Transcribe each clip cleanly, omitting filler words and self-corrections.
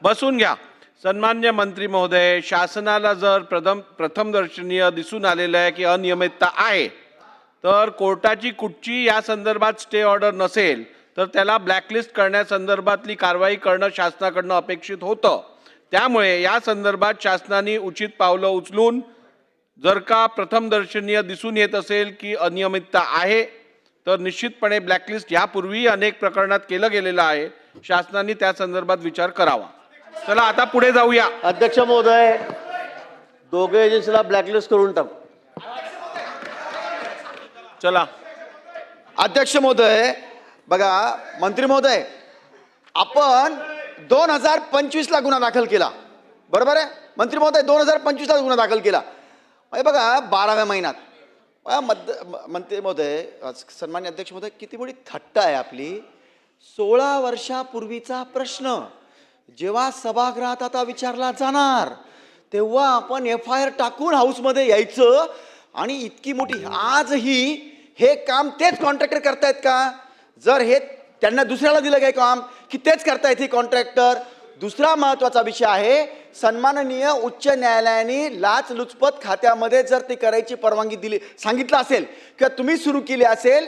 बसून घ्या. सन्मान्य मंत्री महोदय, शासनाला जर प्रथमदर्शनीय दिसून आलेलं आहे की अनियमितता आहे, तर कोर्टाची कुठची या संदर्भात स्टे ऑर्डर नसेल तर त्याला ब्लॅकलिस्ट करण्यासंदर्भातली कारवाई करणं शासनाकडनं अपेक्षित होतं. त्यामुळे या संदर्भात शासनाने उचित पावलं उचलून जर का प्रथमदर्शनीय दिसून येत असेल की अनियमितता आहे तर निश्चितपणे ब्लॅकलिस्ट यापूर्वी अनेक प्रकरणात केलं गेलेलं आहे. शासनाने त्या संदर्भात विचार करावा. चला आता पुढे जाऊया. अध्यक्ष महोदय, दोघे एजन्सीला ब्लॅकलिस्ट करून टाकू. चला. अध्यक्ष महोदय, बघा मंत्री महोदय, आपण 2025 ला गुन्हा दाखल केला, बरोबर आहे मंत्री महोदय? 2025 ला गुन्हा दाखल केला. बघा 12व्या महिन्यात. मंत्री महोदय, सन्मान्य अध्यक्ष महोदय, किती मोठी थट्टा आहे आपली. 16 वर्षापूर्वीचा प्रश्न जेव्हा सभागृहात आता विचारला जाणार तेव्हा आपण FIR टाकून हाऊसमध्ये यायचं आणि इतकी मोठी. आजही हे काम तेच कॉन्ट्रॅक्टर करतायत का? जर हे त्यांना दुसऱ्याला दिलं काय काम की तेच करतायत हे कॉन्ट्रॅक्टर? दुसरा महत्त्वाचा विषय आहे, सन्माननीय उच्च न्यायालयाने लाचलुचपत खात्यामध्ये जर ती करायची परवानगी दिली, सांगितलं असेल किंवा तुम्ही सुरू केली असेल,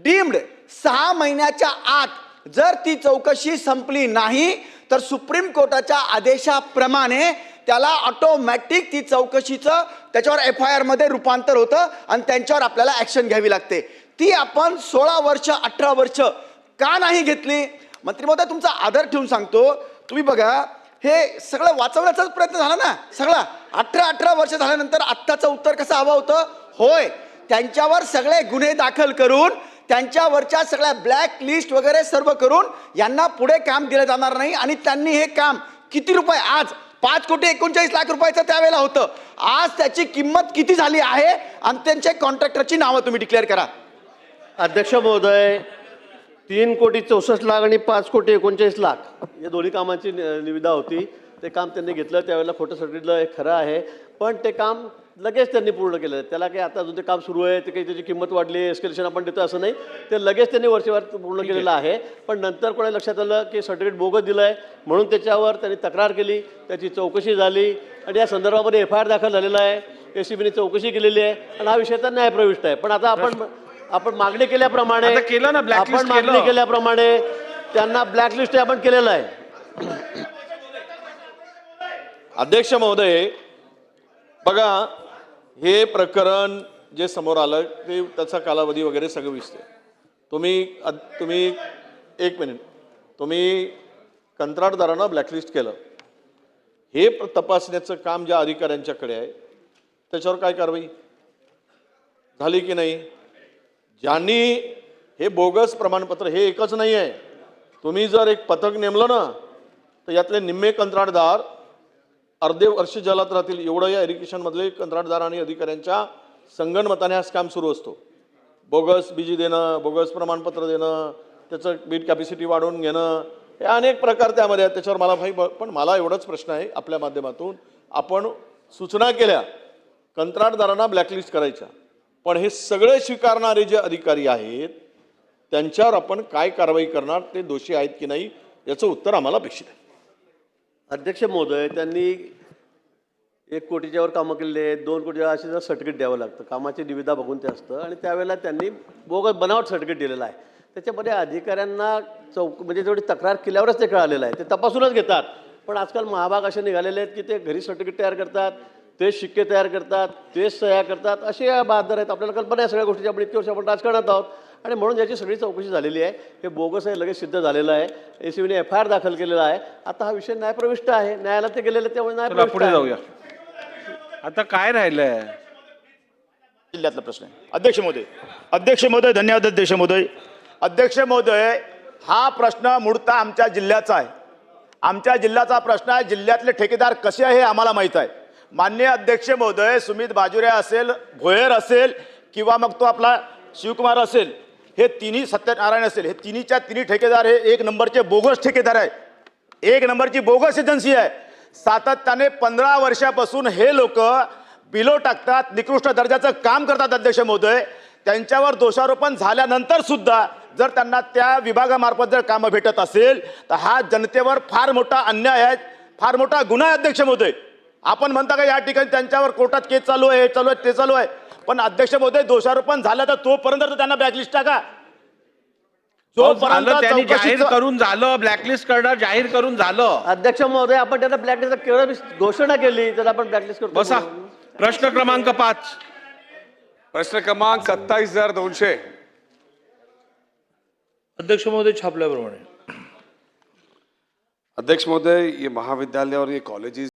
डीम्ड 6 महिन्याच्या आत जर ती चौकशी संपली नाही तर सुप्रीम कोर्टाच्या आदेशाप्रमाणे त्याला ऑटोमॅटिक ती चौकशीचं त्याच्यावर FIR मध्ये रूपांतर होतं आणि त्यांच्यावर आपल्याला ॲक्शन घ्यावी लागते. ती आपण 16 वर्ष 18 वर्ष का नाही घेतली? मंत्री महोदय, तुमचा आदर ठेवून सांगतो, तुम्ही बघा हे सगळं वाचवण्याचाच प्रयत्न झाला ना सगळा. 18 वर्ष झाल्यानंतर आत्ताचं उत्तर कसं हवं होतं? होय, त्यांच्यावर सगळे गुन्हे दाखल करून त्यांच्यावरच्या सगळ्या ब्लॅक लिस्ट वगैरे सर्व करून यांना पुढे काम दिलं जाणार नाही. आणि त्यांनी हे काम किती रुपये, आज 5,39,00,000 रुपयाचं त्यावेळेला होतं, आज त्याची किंमत किती झाली आहे आणि त्यांच्या कॉन्ट्रॅक्टरची नावं तुम्ही डिक्लेअर करा. अध्यक्ष महोदय, 3,64,00,000 आणि 5,39,00,000 या दोन्ही कामांची निविदा होती. ते काम त्यांनी घेतलं, त्यावेळेला खोटं सर्टिफिकेट हे खरं आहे, पण ते काम लगेच त्यांनी पूर्ण केलं. त्याला काही आता अजून ते काम सुरू आहे, ते काही त्याची किंमत वाढली, एस्केलेशन आपण देतो असं नाही, ते लगेच त्यांनी वर्षभर पूर्ण केलेलं आहे. पण नंतर कोणा लक्षात आलं की सर्टिफिकेट बोगस दिलं आहे म्हणून त्याच्यावर त्यांनी तक्रार केली, त्याची चौकशी झाली आणि या संदर्भामध्ये FIR दाखल झालेला आहे. ACBने चौकशी केलेली आहे आणि हा विषय तर न्यायप्रविष्ट आहे. पण आता आपण मागणी केल्याप्रमाणे त्यांना ब्लॅकलिस्ट आपण केलेलं आहे. अध्यक्ष महोदय, बघा हे प्रकरण जे समोर आलं ते त्याचा कालावधी वगैरे सगळं विसरते. तुम्ही एक मिनिट, तुम्ही कंत्राटदारांना ब्लॅकलिस्ट केलं, हे तपासण्याचं काम ज्या अधिकाऱ्यांच्याकडे आहे त्याच्यावर काय कारवाई झाली की नाही? ज्यांनी हे बोगस प्रमाणपत्र, हे एकच नाही आहे, तुम्ही जर एक पथक नेमलं ना तर यातले निम्मे कंत्राटदार अर्धे वर्ष जलात राहतील. एवढं या इरिगेशनमधले कंत्राटदार आणि अधिकाऱ्यांच्या संगनमताने हा काम सुरू असतो. बोगस बीजी देणं, बोगस प्रमाणपत्र देणं, त्याचं बीट कॅपॅसिटी वाढवून घेणं, हे अनेक प्रकार त्यामध्ये आहेत. त्याच्यावर मला भाई, पण मला एवढाच प्रश्न आहे, आपल्या माध्यमातून आपण सूचना केल्या कंत्राटदारांना ब्लॅकलिस्ट करायच्या, पण हे सगळे स्वीकारणारे जे अधिकारी आहेत त्यांच्यावर आपण काय कारवाई करणार? ते दोषी आहेत की नाही याचं उत्तर आम्हाला अपेक्षित आहे. अध्यक्ष महोदय, त्यांनी 1 कोटीच्या वर कामं केलेली आहेत, 2 कोटीच्या असे जर सर्टिफिकेट द्यावं लागतं, कामाची निविदा बघून ते असतं आणि त्यावेळेला त्यांनी बोगस बनावट सर्टिफिकेट दिलेलं आहे. त्याच्यामध्ये अधिकाऱ्यांना म्हणजे जेवढी तक्रार केल्यावरच ते कळालेलं आहे, ते तपासूनच घेतात. पण आजकाल महाभाग असे निघालेले आहेत की ते घरी सर्टिफिकेट तयार करतात, तेच शिक्के तयार करतात, तेच सह्या करतात, असे बहादर आहेत. आपल्याला कल्पना आहे सगळ्या गोष्टीची, आपण इतके वर्ष आपण राजकारणात आहोत आणि म्हणून याची सगळी चौकशी झालेली आहे. हे बोगस आहे, लगेच सिद्ध झालेलं आहे. ACBने FIR दाखल केलेला आहे. आता हा विषय न्यायप्रविष्ट आहे, न्यायालयात ते गेलेले, त्यामुळे न्यायप्रविष्ट पुढे जाऊया. आता काय राहिलंय? जिल्ह्यातला प्रश्न आहे. अध्यक्ष महोदय, धन्यवाद अध्यक्ष महोदय. अध्यक्ष महोदय, हा प्रश्न मूळतः आमच्या जिल्ह्याचा आहे. आमच्या जिल्ह्याचा प्रश्न आहे. जिल्ह्यातले ठेकेदार कसे आहे हे आम्हाला माहीत आहे. माननीय अध्यक्ष महोदय, सुमित बाजुरे असेल, भोयर असेल किंवा मग तो आपला शिवकुमार असेल, हे तिन्ही, सत्यनारायण असेल, हे तिन्हीच्या तिन्ही ठेकेदार हे 1 नंबरचे बोगस ठेकेदार आहे. 1 नंबरची बोगस एजन्सी आहे. सातत्याने 15 वर्षापासून हे लोक बिलो टाकतात, निकृष्ट दर्जाचं काम करतात. अध्यक्ष महोदय, त्यांच्यावर दोषारोपण झाल्यानंतर सुद्धा जर त्यांना त्या विभागामार्फत जर कामं भेटत असेल तर हा जनतेवर फार मोठा अन्याय आहे. फार मोठा गुन्हा आहे अध्यक्ष महोदय. आपण म्हणता का या ठिकाणी त्यांच्यावर कोर्टात केस चालू आहे, हे चालू आहे, ते चालू आहे, पण अध्यक्ष महोदय दोषारोपण झालं तर तोपर्यंत तर त्यांना ब्लॅकलिस्ट टाका. झालं त्यांनी जाहीर चौकशीचं- करून झालं, ब्लॅकलिस्ट करणार जाहीर करून झालं. अध्यक्ष महोदय, आपण त्यांना ब्लॅकलिस्ट केवळ घोषणा केली तर आपण ब्लॅकलिस्ट करतो. बसा. प्रश्न क्रमांक 5. प्रश्न क्रमांक 27,200. अध्यक्ष महोदय छापल्याप्रमाणे अध्यक्ष महोदय, ये महाविद्यालय और ये कॉलेजेस